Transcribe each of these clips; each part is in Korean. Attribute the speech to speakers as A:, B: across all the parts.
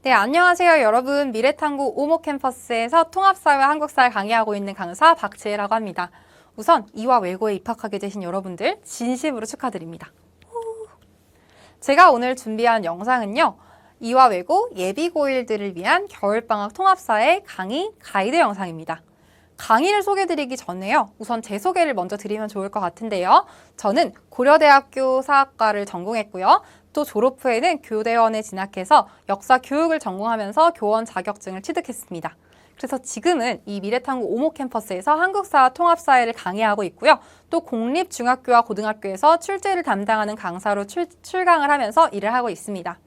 A: 네, 안녕하세요 여러분. 미래탐구 오모캠퍼스에서 통합사회 한국사를 강의하고 있는 강사 박지혜라고 합니다. 우선 이화 외고에 입학하게 되신 여러분들 진심으로 축하드립니다. 제가 오늘 준비한 영상은요, 이화 외고 예비고1들을 위한 겨울방학 통합사회 강의 가이드 영상입니다. 강의를 소개드리기 전에요, 우선 제 소개를 먼저 드리면 좋을 것 같은데요. 저는 고려대학교 사학과를 전공했고요. 또 졸업 후에는 교대원에 진학해서 역사 교육을 전공하면서 교원 자격증을 취득했습니다. 그래서 지금은 이 미래탐구 오모캠퍼스에서 한국사 통합사회를 강의하고 있고요. 또 공립중학교와 고등학교에서 출제를 담당하는 강사로 출강을 하면서 일을 하고 있습니다.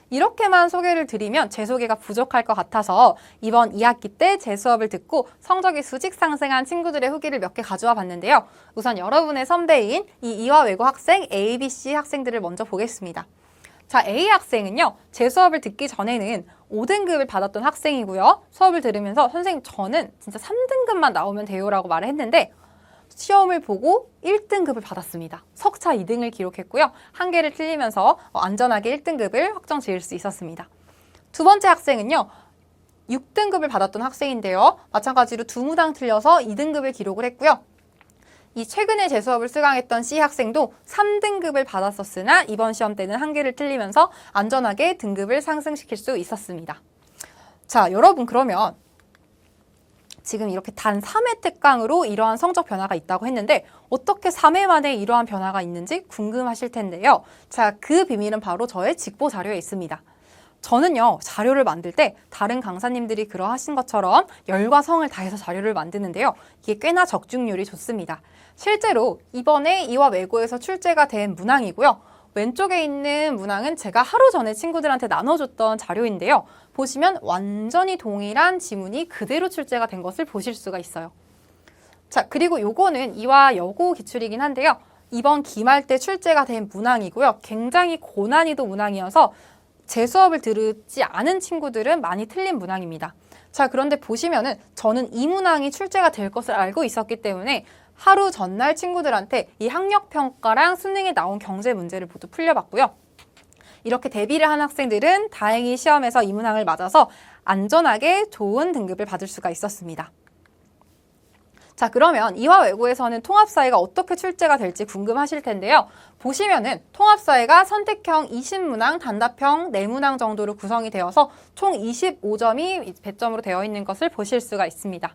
A: 이렇게만 소개를 드리면 제 소개가 부족할 것 같아서 이번 2학기 때 제 수업을 듣고 성적이 수직 상승한 친구들의 후기를 몇 개 가져와 봤는데요. 우선 여러분의 선배인 이 이화 외고 학생 A, B, C 학생들을 먼저 보겠습니다. 자, A 학생은요, 제 수업을 듣기 전에는 5등급을 받았던 학생이고요. 수업을 들으면서 선생님 저는 진짜 3등급만 나오면 돼요 라고 말을 했는데 시험을 보고 1등급을 받았습니다. 석차 2등을 기록했고요. 한 개를 틀리면서 안전하게 1등급을 확정 지을 수 있었습니다. 두 번째 학생은요, 6등급을 받았던 학생인데요. 마찬가지로 2무당 틀려서 2등급을 기록을 했고요. 이 최근에 제 수업을 수강했던 C 학생도 3등급을 받았었으나 이번 시험 때는 한 개를 틀리면서 안전하게 등급을 상승시킬 수 있었습니다. 자, 여러분 그러면 지금 이렇게 단 3회 특강으로 이러한 성적 변화가 있다고 했는데 어떻게 3회 만에 이러한 변화가 있는지 궁금하실 텐데요. 자, 그 비밀은 바로 저의 직보 자료에 있습니다. 저는요, 자료를 만들 때 다른 강사님들이 그러하신 것처럼 열과 성을 다해서 자료를 만드는데요. 이게 꽤나 적중률이 좋습니다. 실제로 이번에 이화 외고에서 출제가 된 문항이고요. 왼쪽에 있는 문항은 제가 하루 전에 친구들한테 나눠줬던 자료인데요. 보시면 완전히 동일한 지문이 그대로 출제가 된 것을 보실 수가 있어요. 자, 그리고 요거는 이화 여고 기출이긴 한데요. 이번 기말 때 출제가 된 문항이고요. 굉장히 고난이도 문항이어서 제 수업을 듣지 않은 친구들은 많이 틀린 문항입니다. 자, 그런데 보시면은 저는 이 문항이 출제가 될 것을 알고 있었기 때문에 하루 전날 친구들한테 이 학력평가랑 수능에 나온 경제 문제를 모두 풀려봤고요. 이렇게 대비를 한 학생들은 다행히 시험에서 이 문항을 맞아서 안전하게 좋은 등급을 받을 수가 있었습니다. 자, 그러면 이화 외고에서는 통합사회가 어떻게 출제가 될지 궁금하실 텐데요. 보시면은 통합사회가 선택형 20문항, 단답형 4문항 정도로 구성이 되어서 총 25점이 배점으로 되어 있는 것을 보실 수가 있습니다.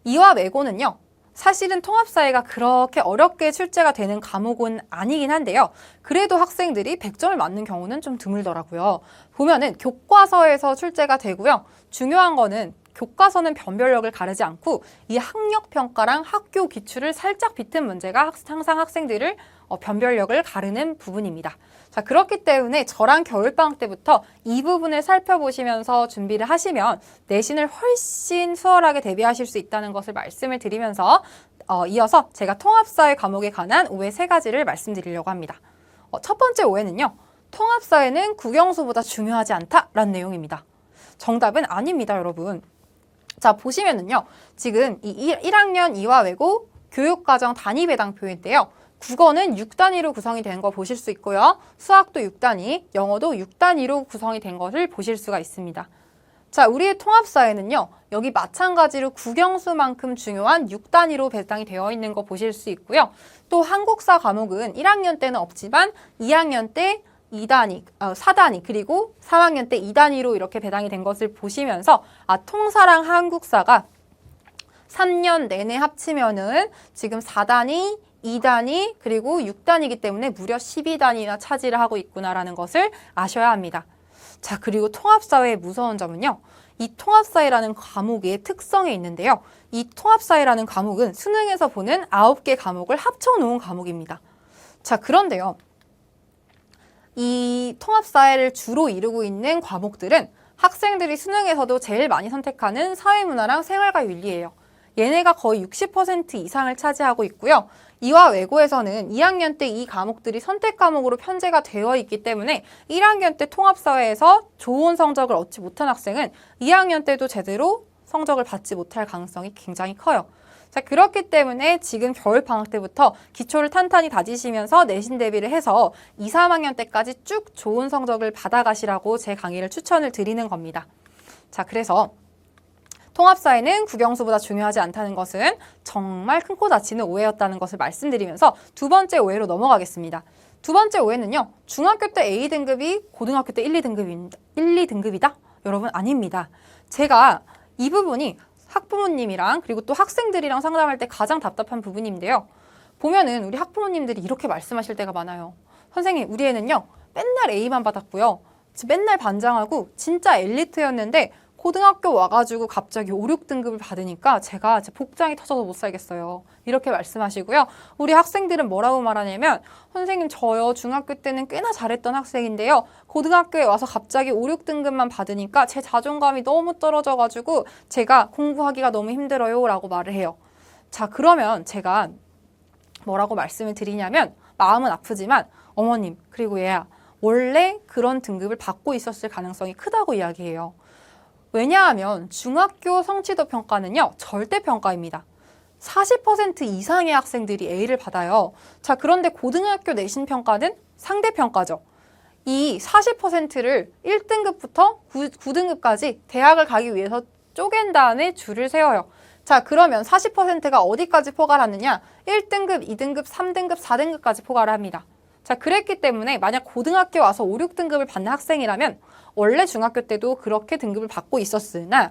A: 이화 외고는요, 사실은 통합사회가 그렇게 어렵게 출제가 되는 과목은 아니긴 한데요. 그래도 학생들이 100점을 맞는 경우는 좀 드물더라고요. 보면은 교과서에서 출제가 되고요. 중요한 거는 교과서는 변별력을 가르지 않고 이 학력평가랑 학교 기출을 살짝 비튼 문제가 항상 학생들을 변별력을 가르는 부분입니다. 자, 그렇기 때문에 저랑 겨울방학 때부터 이 부분을 살펴보시면서 준비를 하시면 내신을 훨씬 수월하게 대비하실 수 있다는 것을 말씀을 드리면서 이어서 제가 통합사회 과목에 관한 오해 3가지를 말씀드리려고 합니다. 첫 번째 오해는요, 통합사회는 국영수보다 중요하지 않다라는 내용입니다. 정답은 아닙니다, 여러분. 자, 보시면은요, 지금 이 1학년 이화 외고 교육과정 단위 배당표인데요. 국어는 6단위로 구성이 된 거 보실 수 있고요. 수학도 6단위, 영어도 6단위로 구성이 된 것을 보실 수가 있습니다. 자, 우리의 통합사회는요, 여기 마찬가지로 국영수만큼 중요한 6단위로 배당이 되어 있는 거 보실 수 있고요. 또 한국사 과목은 1학년 때는 없지만 2학년 때 2단위, 4단위, 그리고 3학년 때 2단위로 이렇게 배당이 된 것을 보시면서 통사랑 한국사가 3년 내내 합치면은 지금 4단위, 2단위, 그리고 6단위이기 때문에 무려 12단위나 차지를 하고 있구나라는 것을 아셔야 합니다. 자, 그리고 통합사회의 무서운 점은요, 이 통합사회라는 과목의 특성이 있는데요. 이 통합사회라는 과목은 수능에서 보는 9개 과목을 합쳐놓은 과목입니다. 자, 그런데요, 이 통합사회를 주로 이루고 있는 과목들은 학생들이 수능에서도 제일 많이 선택하는 사회문화랑 생활과 윤리예요. 얘네가 거의 60% 이상을 차지하고 있고요. 이화 외고에서는 2학년 때 이 과목들이 선택 과목으로 편제가 되어 있기 때문에 1학년 때 통합사회에서 좋은 성적을 얻지 못한 학생은 2학년 때도 제대로 성적을 받지 못할 가능성이 굉장히 커요. 자, 그렇기 때문에 지금 겨울방학 때부터 기초를 탄탄히 다지시면서 내신 대비를 해서 2, 3학년 때까지 쭉 좋은 성적을 받아가시라고 제 강의를 추천을 드리는 겁니다. 자, 그래서 통합사회는 국영수보다 중요하지 않다는 것은 정말 큰 코 다치는 오해였다는 것을 말씀드리면서 두 번째 오해로 넘어가겠습니다. 두 번째 오해는요. 중학교 때 A등급이 고등학교 때 1, 2등급이다? 여러분, 아닙니다. 제가 이 부분이 학부모님이랑 그리고 또 학생들이랑 상담할 때 가장 답답한 부분인데요. 보면은 우리 학부모님들이 이렇게 말씀하실 때가 많아요. 선생님, 우리 애는요. 맨날 A만 받았고요. 맨날 반장하고 진짜 엘리트였는데 고등학교 와가지고 갑자기 5, 6등급을 받으니까 제가 복장이 터져서 못 살겠어요. 이렇게 말씀하시고요. 우리 학생들은 뭐라고 말하냐면 선생님 저요 중학교 때는 꽤나 잘했던 학생인데요. 고등학교에 와서 갑자기 5, 6등급만 받으니까 제 자존감이 너무 떨어져가지고 제가 공부하기가 너무 힘들어요 라고 말을 해요. 자, 그러면 제가 뭐라고 말씀을 드리냐면 마음은 아프지만 어머님 그리고 얘야 원래 그런 등급을 받고 있었을 가능성이 크다고 이야기해요. 왜냐하면 중학교 성취도 평가는요, 절대평가입니다. 40% 이상의 학생들이 A를 받아요. 자, 그런데 고등학교 내신 평가는 상대평가죠. 이 40%를 1등급부터 9등급까지 대학을 가기 위해서 쪼갠 다음에 줄을 세워요. 자, 그러면 40%가 어디까지 포괄 하느냐? 1등급, 2등급, 3등급, 4등급까지 포괄을 합니다. 자, 그랬기 때문에 만약 고등학교 와서 5, 6등급을 받는 학생이라면 원래 중학교 때도 그렇게 등급을 받고 있었으나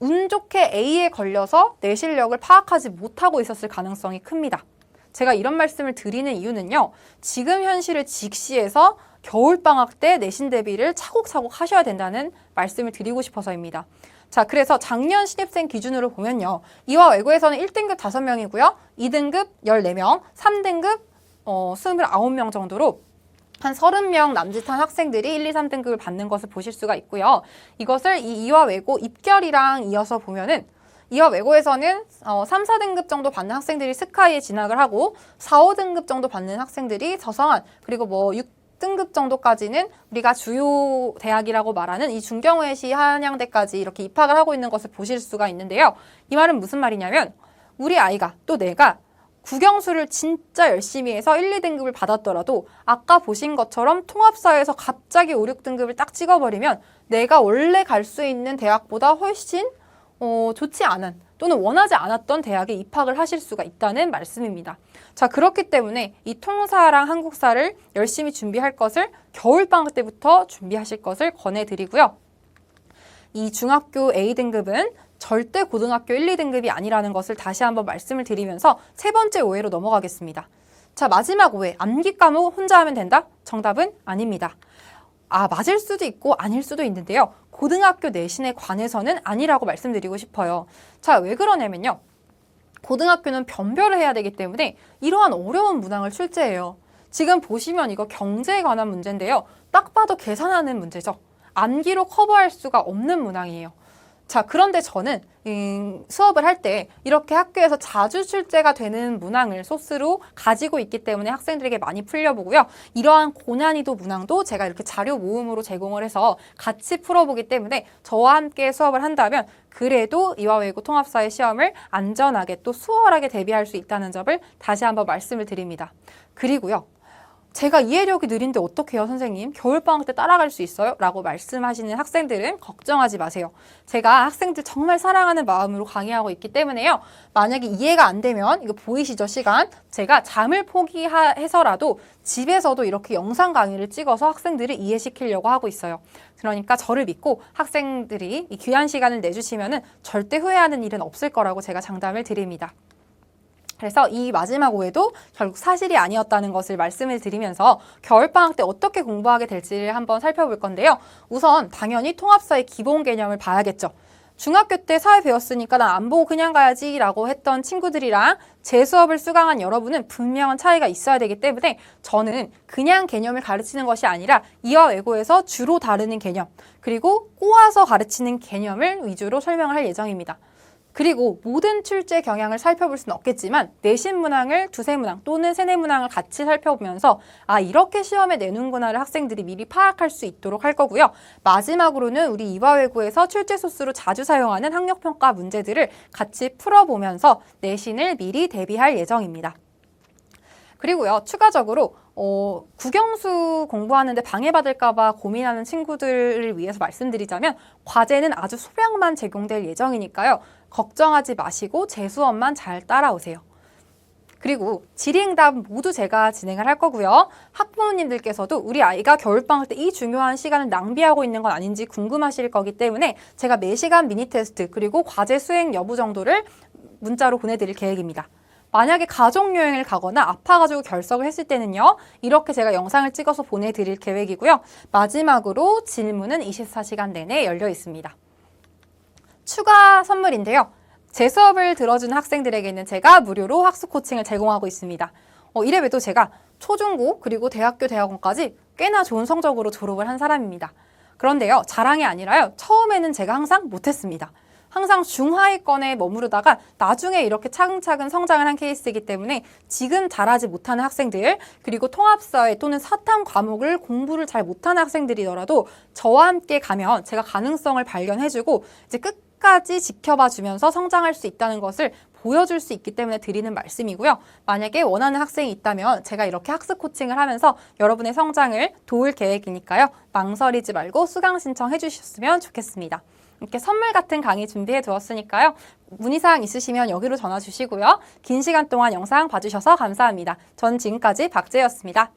A: 운 좋게 A에 걸려서 내 실력을 파악하지 못하고 있었을 가능성이 큽니다. 제가 이런 말씀을 드리는 이유는요. 지금 현실을 직시해서 겨울방학 때 내신 대비를 차곡차곡 하셔야 된다는 말씀을 드리고 싶어서입니다. 자, 그래서 작년 신입생 기준으로 보면요. 이화 외고에서는 1등급 5명이고요. 2등급 14명, 3등급 29명 정도로 한 30명 남짓한 학생들이 1, 2, 3등급을 받는 것을 보실 수가 있고요. 이것을 이 이화 외고 입결이랑 이어서 보면은 이화 외고에서는 3, 4등급 정도 받는 학생들이 스카이에 진학을 하고 4, 5등급 정도 받는 학생들이 서성한 그리고 뭐 6등급 정도까지는 우리가 주요 대학이라고 말하는 이 중경외시 한양대까지 이렇게 입학을 하고 있는 것을 보실 수가 있는데요. 이 말은 무슨 말이냐면 우리 아이가 또 내가 국영수를 진짜 열심히 해서 1, 2등급을 받았더라도 아까 보신 것처럼 통합사회에서 갑자기 5, 6등급을 딱 찍어버리면 내가 원래 갈 수 있는 대학보다 훨씬 좋지 않은 또는 원하지 않았던 대학에 입학을 하실 수가 있다는 말씀입니다. 자, 그렇기 때문에 이 통사랑 한국사를 열심히 준비할 것을 겨울방학 때부터 준비하실 것을 권해드리고요. 이 중학교 A등급은 절대 고등학교 1, 2등급이 아니라는 것을 다시 한번 말씀을 드리면서 세 번째 오해로 넘어가겠습니다. 자, 마지막 오해. 암기 과목 혼자 하면 된다? 정답은 아닙니다. 맞을 수도 있고 아닐 수도 있는데요. 고등학교 내신에 관해서는 아니라고 말씀드리고 싶어요. 자, 왜 그러냐면요. 고등학교는 변별을 해야 되기 때문에 이러한 어려운 문항을 출제해요. 지금 보시면 이거 경제에 관한 문제인데요. 딱 봐도 계산하는 문제죠. 암기로 커버할 수가 없는 문항이에요. 자, 그런데 저는 수업을 할 때 이렇게 학교에서 자주 출제가 되는 문항을 소스로 가지고 있기 때문에 학생들에게 많이 풀려보고요. 이러한 고난이도 문항도 제가 이렇게 자료 모음으로 제공을 해서 같이 풀어보기 때문에 저와 함께 수업을 한다면 그래도 이화외고 통합사회 시험을 안전하게 또 수월하게 대비할 수 있다는 점을 다시 한번 말씀을 드립니다. 그리고요. 제가 이해력이 느린데 어떻게 해요, 선생님? 겨울방학 때 따라갈 수 있어요? 라고 말씀하시는 학생들은 걱정하지 마세요. 제가 학생들 정말 사랑하는 마음으로 강의하고 있기 때문에요. 만약에 이해가 안 되면 이거 보이시죠, 시간? 제가 잠을 포기해서라도 집에서도 이렇게 영상 강의를 찍어서 학생들을 이해시키려고 하고 있어요. 그러니까 저를 믿고 학생들이 이 귀한 시간을 내주시면은 절대 후회하는 일은 없을 거라고 제가 장담을 드립니다. 그래서 이 마지막 오해도 결국 사실이 아니었다는 것을 말씀을 드리면서 겨울방학 때 어떻게 공부하게 될지를 한번 살펴볼 건데요. 우선 당연히 통합사의 기본 개념을 봐야겠죠. 중학교 때 사회 배웠으니까 난 안 보고 그냥 가야지 라고 했던 친구들이랑 제 수업을 수강한 여러분은 분명한 차이가 있어야 되기 때문에 저는 그냥 개념을 가르치는 것이 아니라 이화 외고에서 주로 다루는 개념 그리고 꼬아서 가르치는 개념을 위주로 설명을 할 예정입니다. 그리고 모든 출제 경향을 살펴볼 수는 없겠지만 내신 문항을 두세 문항 또는 세네 문항을 같이 살펴보면서 아, 이렇게 시험에 내는구나를 학생들이 미리 파악할 수 있도록 할 거고요. 마지막으로는 우리 이화외고에서 출제 소스로 자주 사용하는 학력평가 문제들을 같이 풀어보면서 내신을 미리 대비할 예정입니다. 그리고요, 추가적으로 국영수 공부하는데 방해받을까봐 고민하는 친구들을 위해서 말씀드리자면 과제는 아주 소량만 제공될 예정이니까요. 걱정하지 마시고 제 수업만 잘 따라오세요. 그리고 질의응답 모두 제가 진행을 할 거고요. 학부모님들께서도 우리 아이가 겨울방학 때 이 중요한 시간을 낭비하고 있는 건 아닌지 궁금하실 거기 때문에 제가 매시간 미니 테스트 그리고 과제 수행 여부 정도를 문자로 보내드릴 계획입니다. 만약에 가족여행을 가거나 아파가지고 결석을 했을 때는요. 이렇게 제가 영상을 찍어서 보내드릴 계획이고요. 마지막으로 질문은 24시간 내내 열려 있습니다. 추가 선물인데요. 제 수업을 들어주는 학생들에게는 제가 무료로 학습 코칭을 제공하고 있습니다. 이래봬도 제가 초중고 그리고 대학교 대학원까지 꽤나 좋은 성적으로 졸업을 한 사람입니다. 그런데요. 자랑이 아니라요. 처음에는 제가 항상 못했습니다. 항상 중하위권에 머무르다가 나중에 이렇게 차근차근 성장을 한 케이스이기 때문에 지금 잘하지 못하는 학생들 그리고 통합사회 또는 사탐 과목을 공부를 잘 못하는 학생들이더라도 저와 함께 가면 제가 가능성을 발견해주고 이제 끝까지 지켜봐 주면서 성장할 수 있다는 것을 보여줄 수 있기 때문에 드리는 말씀이고요. 만약에 원하는 학생이 있다면 제가 이렇게 학습 코칭을 하면서 여러분의 성장을 도울 계획이니까요. 망설이지 말고 수강 신청해 주셨으면 좋겠습니다. 이렇게 선물 같은 강의 준비해 두었으니까요. 문의사항 있으시면 여기로 전화 주시고요. 긴 시간 동안 영상 봐주셔서 감사합니다. 전 지금까지 박재였습니다.